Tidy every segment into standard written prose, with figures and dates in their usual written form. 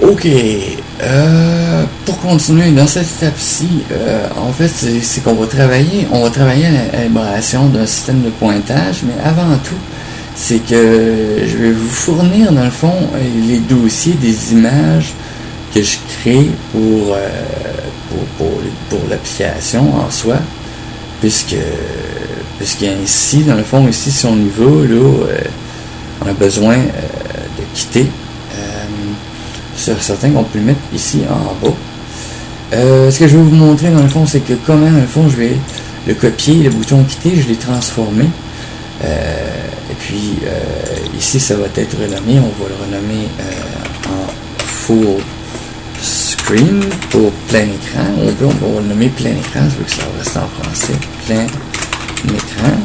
Ok, pour continuer dans cette étape-ci, en fait, c'est qu'on va travailler, à l'élaboration d'un système de pointage, mais avant tout, c'est que je vais vous fournir, dans le fond, les dossiers des images que je crée pour l'application en soi, puisqu'ainsi, dans le fond, ici, si on y va, là, on a besoin de quitter. C'est certain qu'on peut le mettre ici en bas. Ce que je vais vous montrer dans le fond, c'est que comment dans le fond je vais le copier, le bouton quitter, je l'ai transformé. Et puis ici ça va être renommé, on va le renommer en full screen pour plein écran. On va le nommer plein écran, je veux que ça reste en français. Plein écran.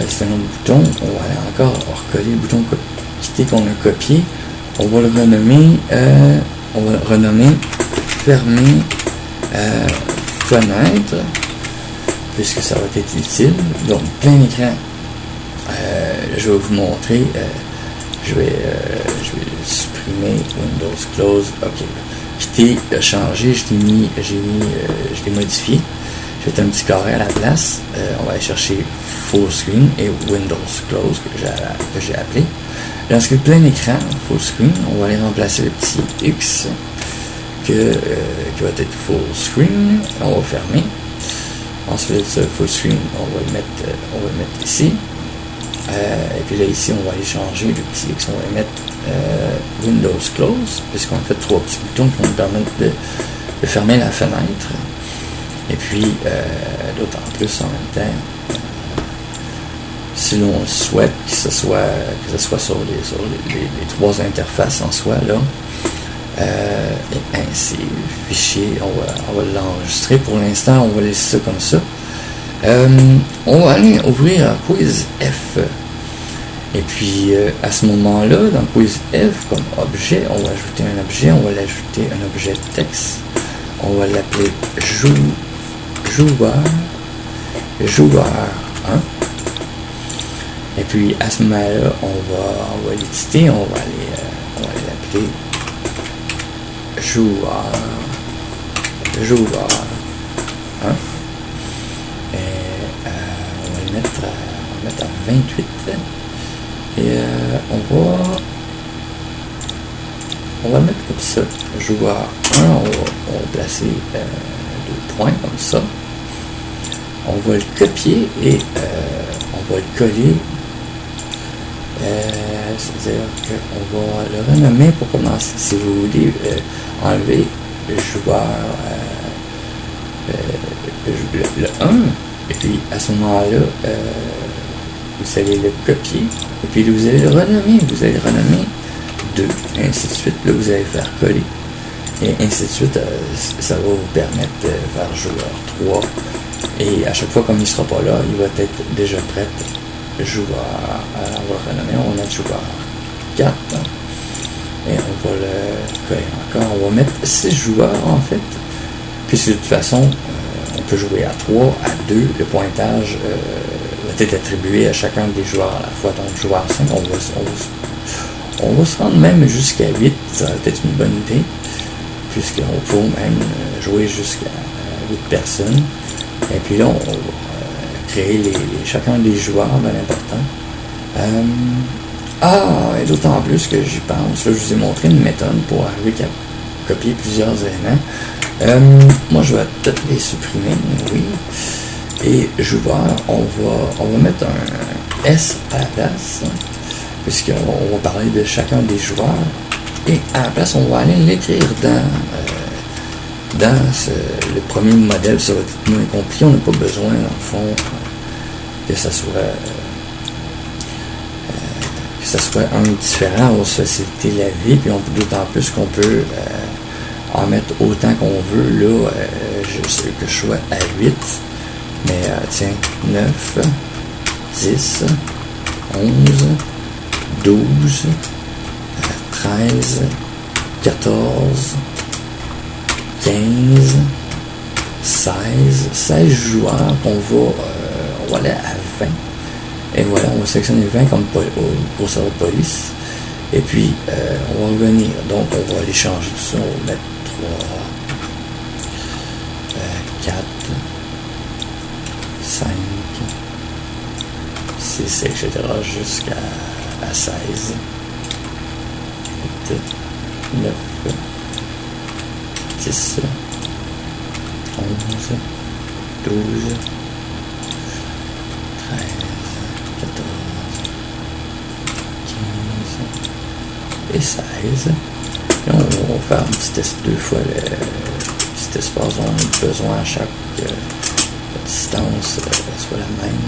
C'est un autre bouton. On va aller encore recoller le bouton quitter qu'on a copié. On va le renommer fermer fenêtre, puisque ça va être utile. Donc plein écran, je vais vous montrer, je vais supprimer Windows Close, ok, quitter, changer, je l'ai modifié, je vais mettre un petit carré à la place, on va aller chercher Full Screen et Windows Close que j'ai appelé. Lorsque plein écran, full screen, on va aller remplacer le petit X qui va être full screen, on va fermer. Ensuite, ce full screen, on va le mettre ici. Et puis là, ici, on va aller changer le petit X, on va mettre Windows Close, puisqu'on a fait 3 petits boutons qui vont nous permettre de fermer la fenêtre. Et puis, d'autant plus en même temps, si l'on souhaite que ce soit sur les 3 interfaces en soi, là, et ainsi, le fichier, on va l'enregistrer. Pour l'instant, on va laisser ça comme ça. On va aller ouvrir Quiz F. Et puis, à ce moment-là, dans Quiz F, comme objet, on va ajouter un objet, on va l'ajouter un objet de texte. On va l'appeler joueur 1. Et puis à ce moment-là, on va l'éditer, on va aller l'appeler joueur 1. Et on va le mettre à 28. Et on va le mettre comme ça. Joueur 1, on va placer 2 points comme ça. On va le copier et on va le coller. C'est-à-dire qu'on va le renommer pour commencer. Si vous voulez enlever le joueur le 1, et puis à ce moment-là, vous allez le copier, et puis vous allez le renommer. Vous allez le renommer 2, et ainsi de suite. Là, vous allez faire coller, et ainsi de suite. Ça va vous permettre de faire joueur 3. Et à chaque fois, comme il ne sera pas là, il va être déjà prêt. Joueur, on va le renommer, on va mettre joueur 4 et on va le coller encore, on va mettre 6 joueurs en fait, puisque de toute façon on peut jouer à 3, à 2, le pointage va être attribué à chacun des joueurs à la fois. Donc joueur 5, on va se rendre même jusqu'à 8, ça va être une bonne idée, puisqu'on peut même jouer jusqu'à 8 personnes. Et puis là, on va créer chacun des joueurs, bien important. Et d'autant plus que j'y pense, là, je vous ai montré une méthode pour arriver à copier plusieurs éléments. Moi, je vais peut-être les supprimer, oui. Et joueur, on va mettre un S à la place, puisqu'on va parler de chacun des joueurs. Et à la place, on va aller l'écrire dans le premier modèle. Ça va être moins compliqué, on n'a pas besoin, dans le fond, que ça soit un différent. On va se faciliter la vie, puis d'autant plus qu'on peut en mettre autant qu'on veut. Là, je sais que je sois à 8, mais tiens, 9, 10, 11, 12, 13, 14, 15, 16 joueurs qu'on va aller à 20. Et voilà, on va sélectionner 20 comme pour service de police. Et puis, on va revenir. Donc, on va aller changer tout ça. On va mettre 3, 4, 5, 6, etc. jusqu'à 16, 8, 9, 10, 11, 12, 13, 14, 15 et 16. Et on va faire un petit test 2 fois le petit espace dont on a besoin à chaque distance soit la même.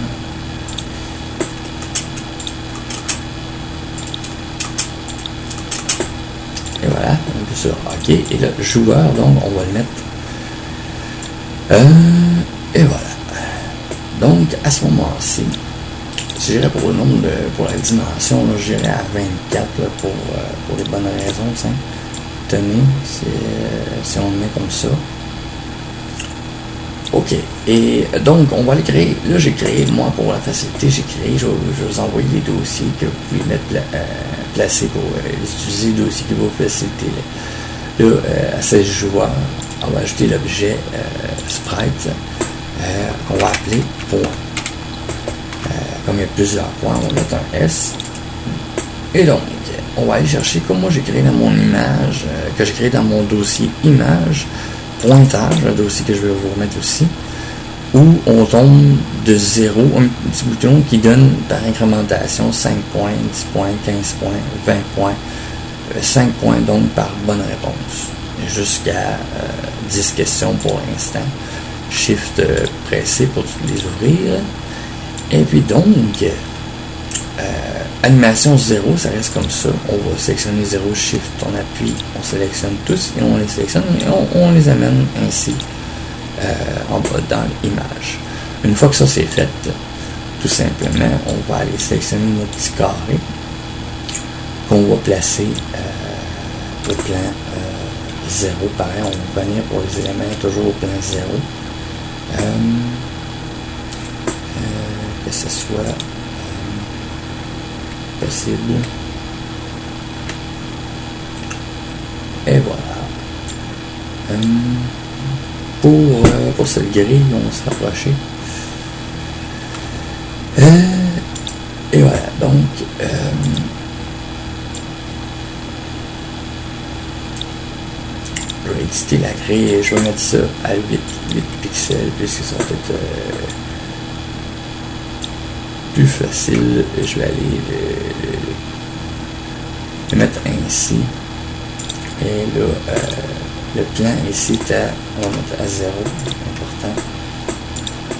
Et voilà, on peut sur OK. Et le joueur, donc, on va le mettre. Et voilà. Donc, à ce moment-ci, j'irai pour le nombre pour la dimension, j'irai à 24 là, pour les bonnes raisons. T'sais. Tenez, si on le met comme ça. OK. Et donc, on va le créer. Là, j'ai créé, moi, pour la facilité, je vais vous envoyer les dossiers que vous pouvez mettre placer pour utiliser les dossiers qui vont faciliter. Là, à 16 joueurs, on va ajouter l'objet sprite qu'on va appeler point. Comme il y a plusieurs points, on va mettre un S. Et donc, on va aller chercher, comme moi j'ai créé dans mon image, que j'ai créé dans mon dossier image, pointage, un dossier que je vais vous remettre aussi, où on tombe de 0, un petit bouton qui donne par incrémentation 5 points, 10 points, 15 points, 20 points, 5 points donc par bonne réponse. Jusqu'à 10 questions pour l'instant. Shift pressé pour les ouvrir. Et puis donc, animation 0, ça reste comme ça. On va sélectionner 0, Shift, on appuie, on sélectionne tous et on les sélectionne et on les amène ainsi en bas dans l'image. Une fois que ça c'est fait, tout simplement, on va aller sélectionner notre petit carré qu'on va placer au plan 0. Pareil, on va venir pour les éléments toujours au plan 0. Que ce soit possible. Et voilà. Pour cette grille, on se rapprocher. Et voilà, donc je vais éditer la grille et je vais mettre ça à 8 pixels puisque ça va être plus facile. Je vais aller le mettre ainsi. Et là, le plan ici est à, on va mettre à 0, important.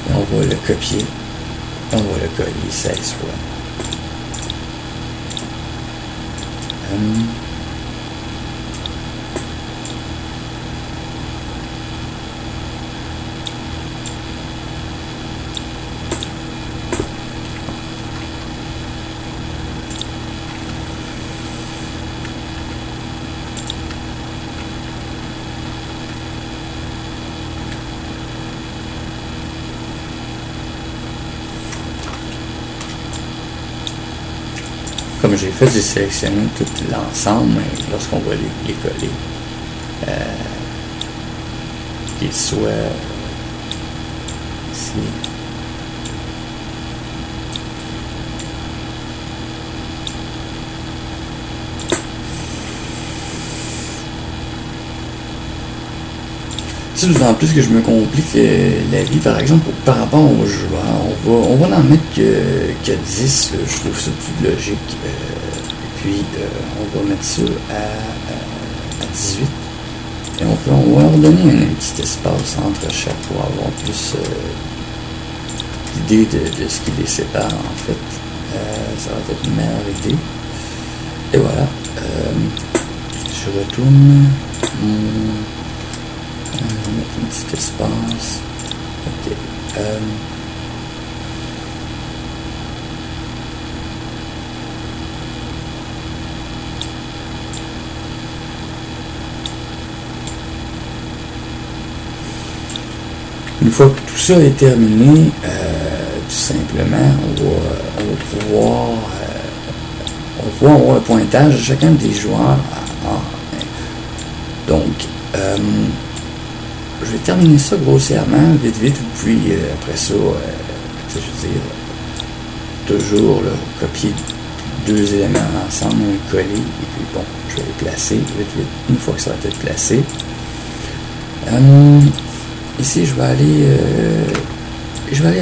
Et on va le copier. On va le coller 16 fois. Comme j'ai fait, j'ai sélectionné tout l'ensemble lorsqu'on va les coller. Qu'il soit ici. C'est d'autant plus que je me complique la vie, par exemple, par rapport aux joueurs. On va en mettre que 10, je trouve ça plus logique. Et puis, on va mettre ça à 18. Et on va leur donner un petit espace entre chaque pour avoir plus l'idée de ce qui les sépare, en fait. Ça va être une meilleure idée. Et voilà. Je retourne on va mettre un petit espace. Ok. Une fois que tout ça est terminé, tout simplement, on va pouvoir avoir le pointage de chacun des joueurs. Donc, je vais terminer ça grossièrement, vite, puis après ça, je veux dire, toujours là, copier deux éléments ensemble, coller, et puis bon, je vais les placer vite, une fois que ça va être placé. Ici, je vais aller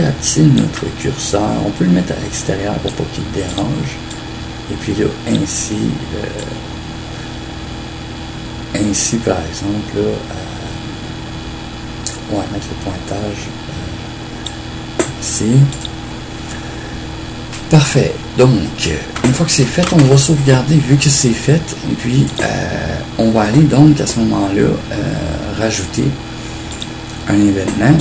rapetisser notre curseur. On peut le mettre à l'extérieur pour pas qu'il dérange. Et puis là, ainsi par exemple, là, on va mettre le pointage ici. Parfait. Donc, une fois que c'est fait, on va sauvegarder vu que c'est fait. Et puis, on va aller donc à ce moment-là rajouter un événement.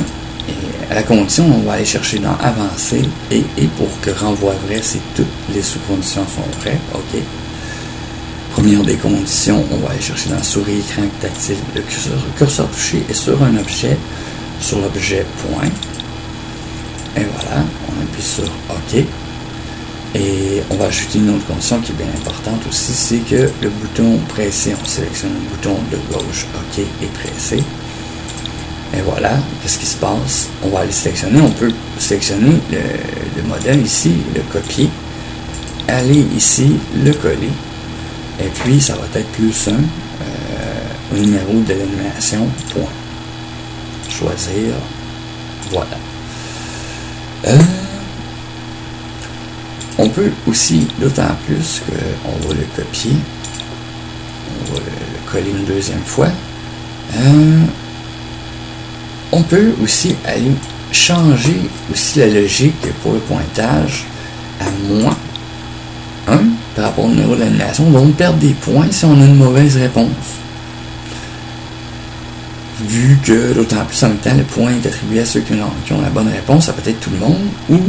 Et à la condition, on va aller chercher dans Avancer. Et pour que renvoi vrai, c'est toutes les sous-conditions sont vraies. OK. Première des conditions, on va aller chercher dans souris écran tactile. Le curseur touché est sur un objet, sur l'objet point. Et voilà, on appuie sur OK. Et on va ajouter une autre condition qui est bien importante aussi, c'est que le bouton pressé, on sélectionne le bouton de gauche OK et pressé. Et voilà, qu'est-ce qui se passe? On va aller sélectionner, on peut sélectionner le modèle ici, le copier, aller ici, le coller, et puis ça va être +1 au numéro de l'animation, point. Choisir, voilà. On peut aussi, d'autant plus qu'on va le copier, on va le coller une deuxième fois. On peut aussi aller changer aussi la logique pour le pointage à moins 1 par rapport au numéro de l'animation. On va perdre des points si on a une mauvaise réponse. Vu que, d'autant plus en même temps, le point est attribué à ceux qui ont la bonne réponse, ça peut être tout le monde, ou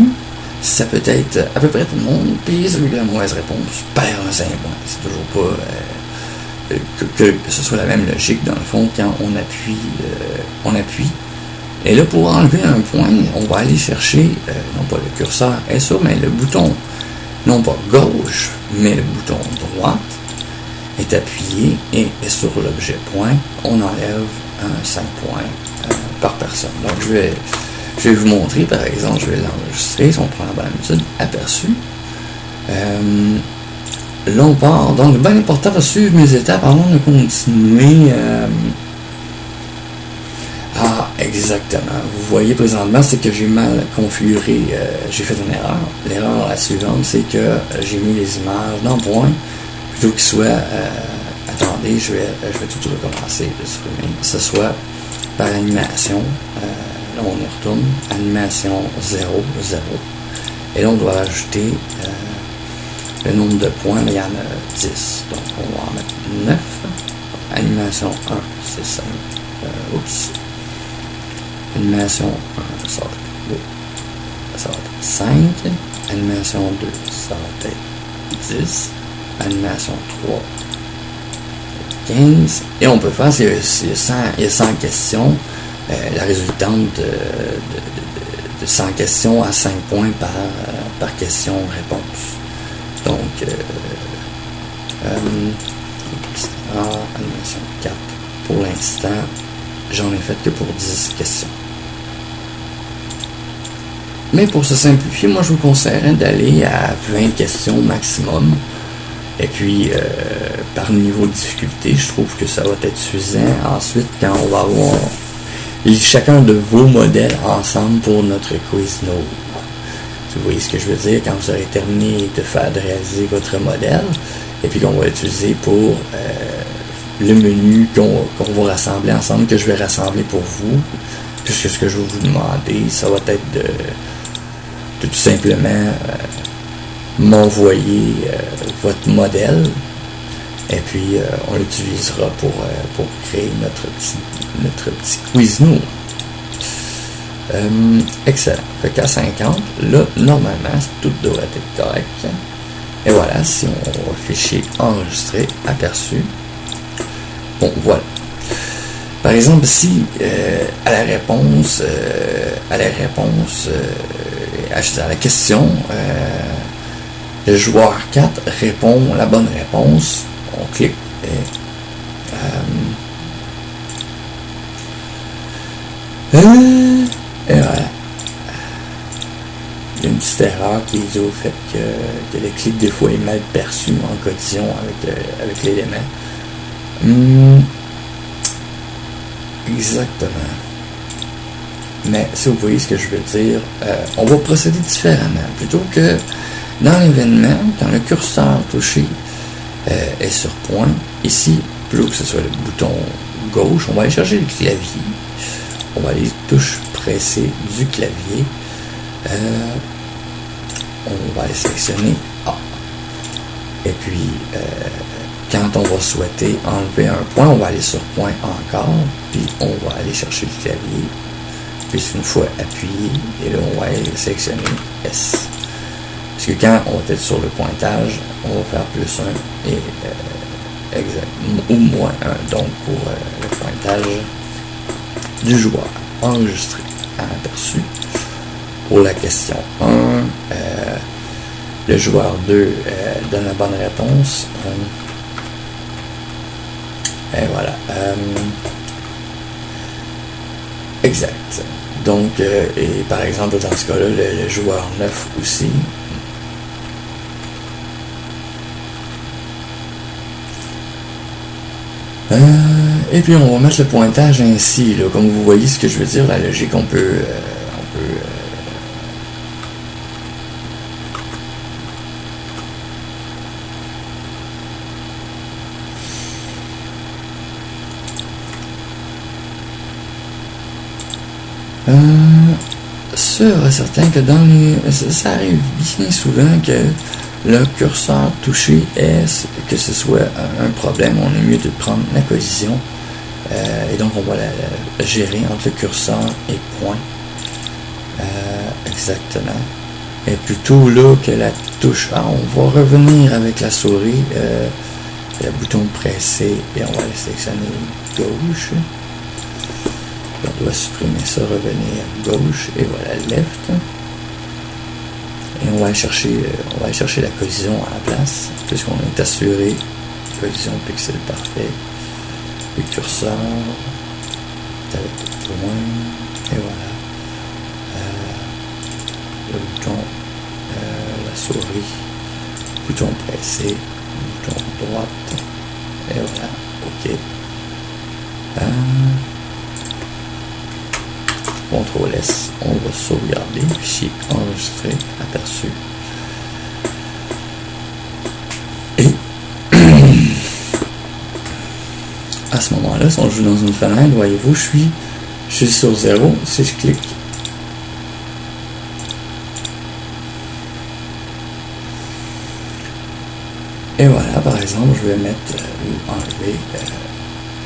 ça peut être à peu près tout le monde, puis celui qui a la mauvaise réponse perd un 5 points. C'est toujours pas que ce soit la même logique, dans le fond, quand on appuie. Et là, pour enlever un point, on va aller chercher, non pas le curseur est ça, mais le bouton, non pas gauche, mais le bouton droite, est appuyé et sur l'objet point, on enlève un 5 points par personne. Donc, je vais vous montrer, par exemple, je vais l'enregistrer, si on prend la bonne habitude, aperçu. Là, on part. Donc, bien important de suivre mes étapes avant de continuer. Exactement. Vous voyez présentement, c'est que j'ai mal configuré. J'ai fait une erreur. L'erreur la suivante, c'est que j'ai mis les images dans point plutôt qu'il soit. Attendez, je vais tout recommencer. Que ce soit par animation. Là, on y retourne. Animation 0, 0. Et là, on doit ajouter le nombre de points. Mais il y en a 10. Donc, on va en mettre 9. Animation 1, c'est 5. Oups. Animation 1, ça va être 2. Ça va être 5. Animation 2, ça va être 10. Animation 3, 15. Et on peut faire, il y a 100 questions. La résultante de 100 questions à 5 points par question-réponse. Donc, animation 4. Pour l'instant, j'en ai fait que pour 10 questions. Mais pour se simplifier, moi je vous conseillerais d'aller à 20 questions maximum. Et puis, par niveau de difficulté, je trouve que ça va être suffisant. Ensuite, quand on va avoir chacun de vos modèles ensemble pour notre quiz note. Vous voyez ce que je veux dire? Quand vous aurez terminé de réaliser votre modèle, et puis qu'on va utiliser pour le menu qu'on va rassembler ensemble, que je vais rassembler pour vous, puisque ce que je vais vous demander, ça va être de tout simplement m'envoyer votre modèle, et puis on l'utilisera pour créer notre petit quiz nous. Excellent. Fait qu'à 50, là, normalement, tout devrait être correct. Et voilà, si on va fichier enregistré, aperçu. Bon, voilà. Par exemple, si à la question, Le joueur 4 répond la bonne réponse. On clique et voilà. Il y a une petite erreur qui est due au fait que le clic des fois est mal perçu en collision avec l'élément. Exactement. Mais si vous voyez ce que je veux dire, on va procéder différemment. Plutôt que dans l'événement, quand le curseur touché est sur point, ici, plutôt que ce soit le bouton gauche, on va aller chercher le clavier. On va aller touche pressée du clavier. On va aller sélectionner A. Et puis, quand on va souhaiter enlever un point, on va aller sur point encore, puis on va aller chercher le clavier. Puis une fois appuyé, et là on va aller sélectionner S. Parce que quand on va être sur le pointage, on va faire +1 et exact, ou -1, donc pour le pointage du joueur. Enregistré en aperçu. Pour la question 1, le joueur 2 donne la bonne réponse. Et voilà. Exact. Donc, et par exemple, dans ce cas-là, le joueur 9 aussi. Et puis, on va mettre le pointage ainsi. Là, comme vous voyez ce que je veux dire, la logique, on peut sûr et certain que dans les... Ça arrive bien souvent que le curseur touché est, que ce soit un problème, on est mieux de prendre la collision. Et donc on va la gérer entre le curseur et point. Exactement. Et plutôt là que la touche A, on va revenir avec la souris, le bouton pressé, et on va aller sélectionner gauche. On doit supprimer ça, revenir gauche, et voilà, left. Et on va aller chercher la collision à la place, puisqu'on est assuré collision pixel parfait. Le curseur, avec point, et voilà. Le bouton, la souris, bouton pressé, bouton droite, et voilà, ok. CTRL S, on va sauvegarder, fichier enregistré, aperçu. Et à ce moment-là, si on joue dans une fenêtre, voyez-vous, je suis sur 0, si je clique. Et voilà, par exemple, je vais mettre ou enlever.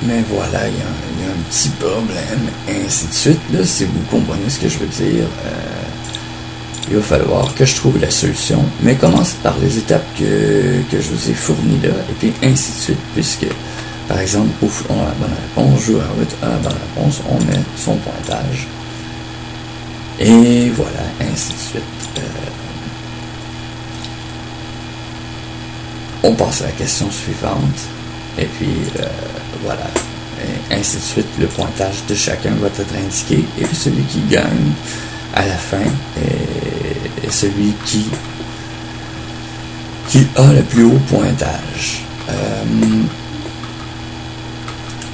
Mais voilà, il y a un petit problème, et ainsi de suite. Là, si vous comprenez ce que je veux dire, il va falloir que je trouve la solution. Mais commencez par les étapes que je vous ai fournies là, et puis ainsi de suite, puisque, par exemple, on a la bonne réponse, joueur 8 a la bonne réponse, on met son pointage. Et voilà, ainsi de suite. On passe à la question suivante. Et puis, voilà. Et ainsi de suite, le pointage de chacun va être indiqué. Et puis, celui qui gagne à la fin est celui qui a le plus haut pointage.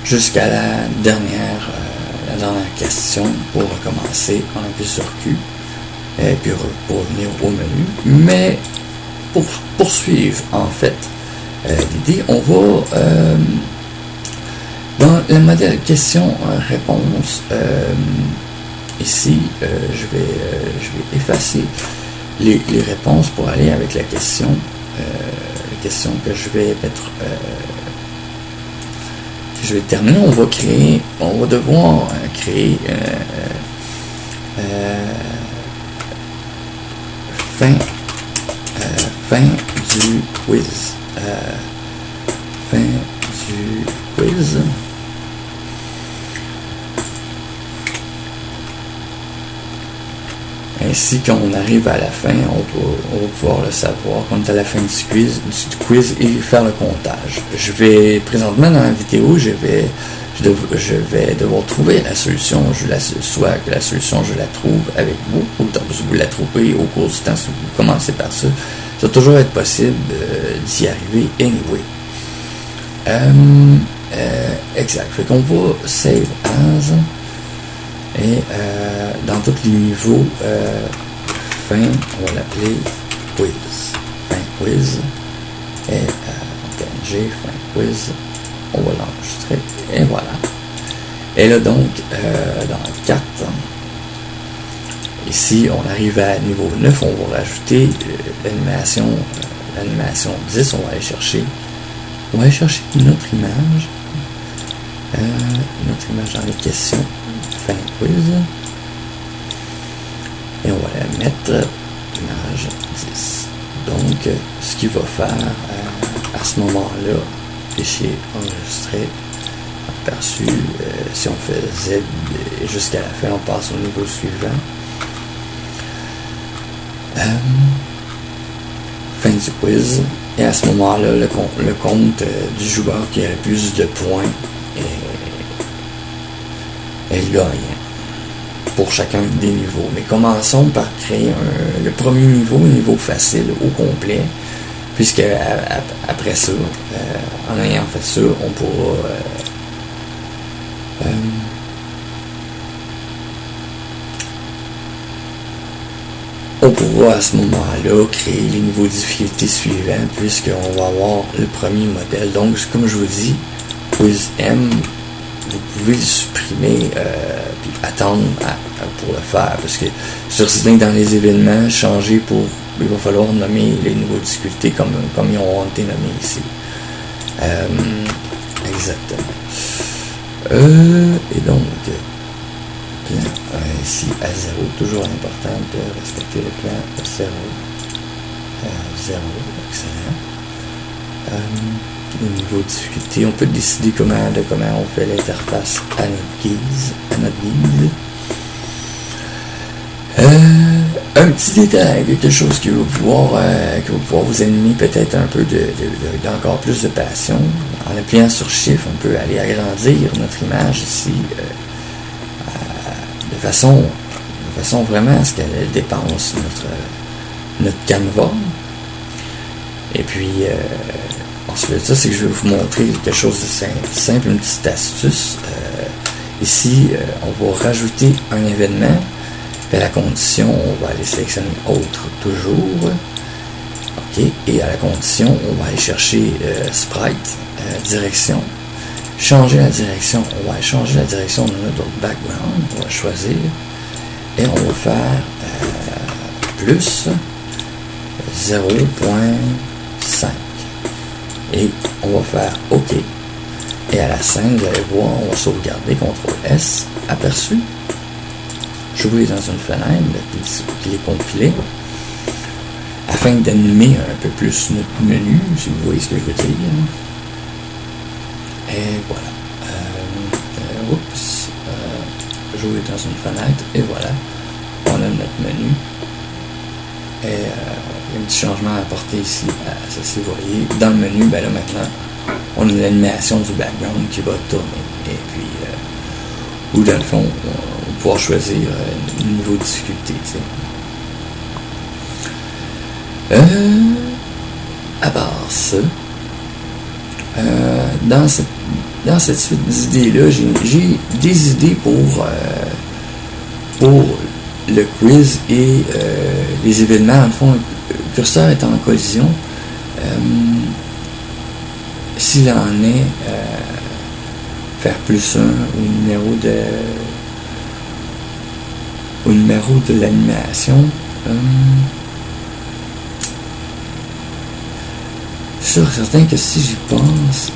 Jusqu'à la dernière question, pour recommencer, on appuie sur Q. Et puis, pour revenir au menu. Mais, pour poursuivre, en fait, l'idée, on va dans le modèle question-réponse ici je vais effacer les réponses pour aller avec la question que je vais mettre que je vais terminer. On va devoir créer fin du quiz. Fin du quiz. Et ainsi, quand on arrive à la fin, on va pouvoir le savoir. Quand on est à la fin du quiz et faire le comptage. Je vais, présentement dans la vidéo, je vais devoir trouver la solution. Soit que la solution, je la trouve avec vous, ou si vous la trouvez au cours du temps, si vous commencez par ça. Ça va toujours être possible d'y arriver anyway. Exact. Fait qu'on va save as. Et dans tous les niveaux, fin, on va l'appeler quiz. Fin quiz. Et PNG, fin quiz. On va l'enregistrer. Et voilà. Et là donc, dans 4, ici, on arrive à niveau 9, on va rajouter l'animation 10, on va aller chercher notre image. Notre image dans les questions. Fin quiz. Et on va la mettre image 10. Donc, ce qu'il va faire à ce moment-là, fichier enregistré, aperçu, si on fait Z jusqu'à la fin, on passe au niveau suivant. Fin du quiz. Et à ce moment-là, le compte du joueur qui a le plus de points est gagnant pour chacun des niveaux. Mais commençons par créer le premier niveau facile au complet, puisque après ça, en ayant fait ça, on pourra à ce moment-là créer les niveaux de difficulté suivants, puisqu'on va avoir le premier modèle. Donc, comme je vous dis, Quiz M, vous pouvez le supprimer puis attendre pour le faire, parce que sur dans les événements, il va falloir nommer les niveaux de difficulté comme ils ont été nommés ici. Exactement. Et donc, plan ici à 0, toujours important de respecter le plan 0. 0, excellent. Au niveau de difficulté, on peut décider comment on fait l'interface à notre guise. Un petit détail, quelque chose qui va pouvoir vous animer peut-être un peu d'encore plus de passion. En appuyant sur Shift, on peut aller agrandir notre image ici de façon vraiment à ce qu'elle dépense notre canevas. Et puis ensuite, ça, c'est que je vais vous montrer quelque chose de simple, une petite astuce. Ici, on va rajouter un événement. À la condition, on va aller sélectionner autre toujours. OK. Et à la condition, on va aller chercher sprite, direction. Changer la direction. On va aller changer la direction de notre background. On va choisir. Et on va faire plus 0.5. Et on va faire OK. Et à la scène, vous allez voir, on va sauvegarder, CTRL S, aperçu. Jouer dans une fenêtre qui est compilée, afin d'animer un peu plus notre menu, si vous voyez ce que je veux dire. Et voilà. Jouer dans une fenêtre, et voilà. On a notre menu. Et il y a un petit changement à apporter ici. Si vous voyez, dans le menu, ben là maintenant, on a l'animation du background qui va tourner. Et puis, ou dans le fond, on va pouvoir choisir le niveau de difficulté. À part ça, dans cette suite d'idées-là, j'ai des idées pour le quiz et les événements. Dans le fond, le curseur est en collision. S'il en est, faire plus 1 au numéro de l'animation. Je suis certain que si j'y pense,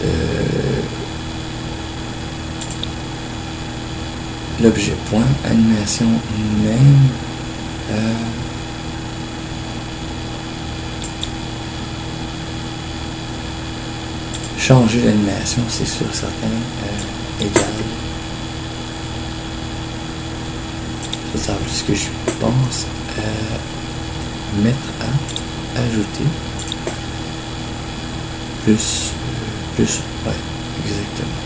l'objet point, animation même, changer l'animation, c'est sûr, certain, égal. Ça, c'est ce que je pense. mettre à ajouter plus, ouais, exactement.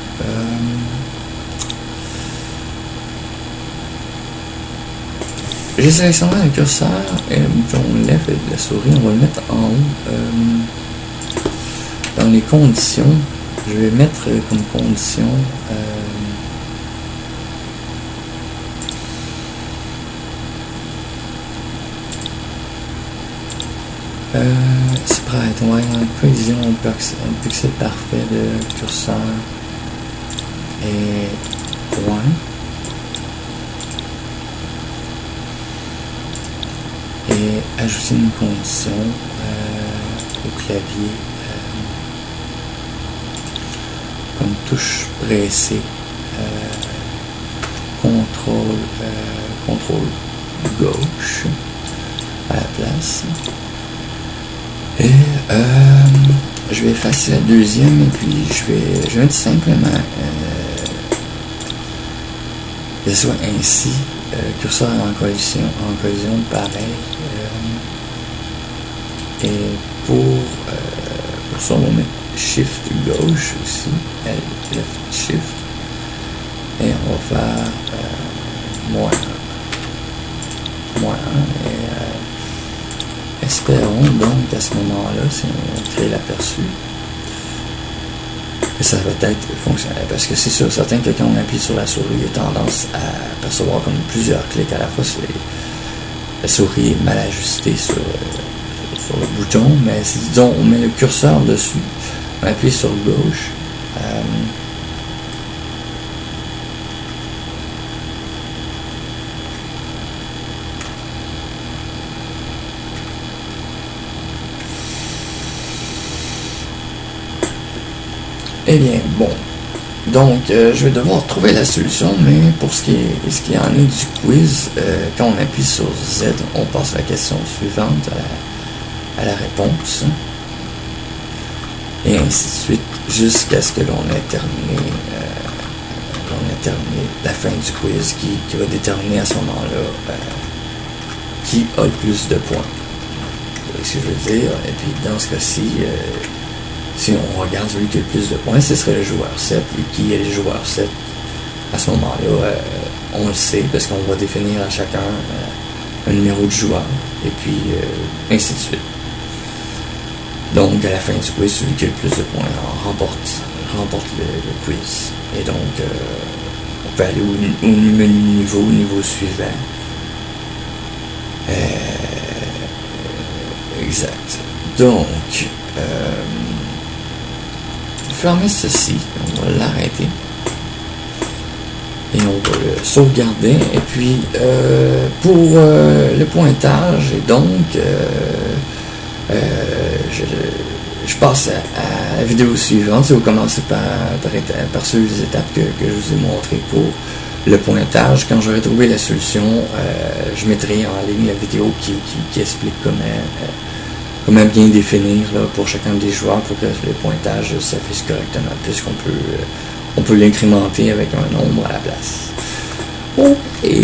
J'ai sélectionné un curseur et le bouton left et de la souris, on va le mettre en haut. Dans les conditions, je vais mettre comme condition sprite, ouais, en collision, un pixel parfait de curseur et point. Et ajouter une condition au clavier comme touche pressée, contrôle gauche à la place. Et je vais effacer la deuxième et puis je vais mettre simplement que ce soit ainsi, curseur en collision pareil. Et pour ça, on va mettre Shift gauche aussi, left Shift, et on va faire moins 1, et espérons donc à ce moment-là, si on crée l'aperçu, que ça va être fonctionnel, parce que c'est sûr, certain que quand on appuie sur la souris, il y a tendance à percevoir comme plusieurs clics à la fois. La souris est mal ajustée sur le bouton, mais si disons on met le curseur dessus, on appuie sur gauche, eh bien, bon, donc je vais devoir trouver la solution, mais pour ce qui en est du quiz, quand on appuie sur Z, on passe à la question suivante, à la réponse, et ainsi de suite, jusqu'à ce que l'on ait terminé la fin du quiz, qui va déterminer à ce moment-là qui a le plus de points. C'est ce que je veux dire. Et puis dans ce cas-ci, si on regarde celui qui a le plus de points, ce serait le joueur 7. Et qui est le joueur 7? À ce moment-là, on le sait, parce qu'on va définir à chacun un numéro de joueur, et puis ainsi de suite. Donc, à la fin du quiz, celui qui a le plus de points remporte le quiz. Et donc, on peut aller au niveau suivant. Exact. Donc, fermer ceci, on va l'arrêter. Et on va le sauvegarder. Et puis, pour le pointage, et donc, je passe à la vidéo suivante. Si vous commencez par suivre les étapes que je vous ai montrées pour le pointage. Quand j'aurai trouvé la solution, je mettrai en ligne la vidéo qui explique comment bien définir là, pour chacun des joueurs pour que le pointage s'affiche correctement, puisqu'on peut l'incrémenter avec un nombre à la place. Et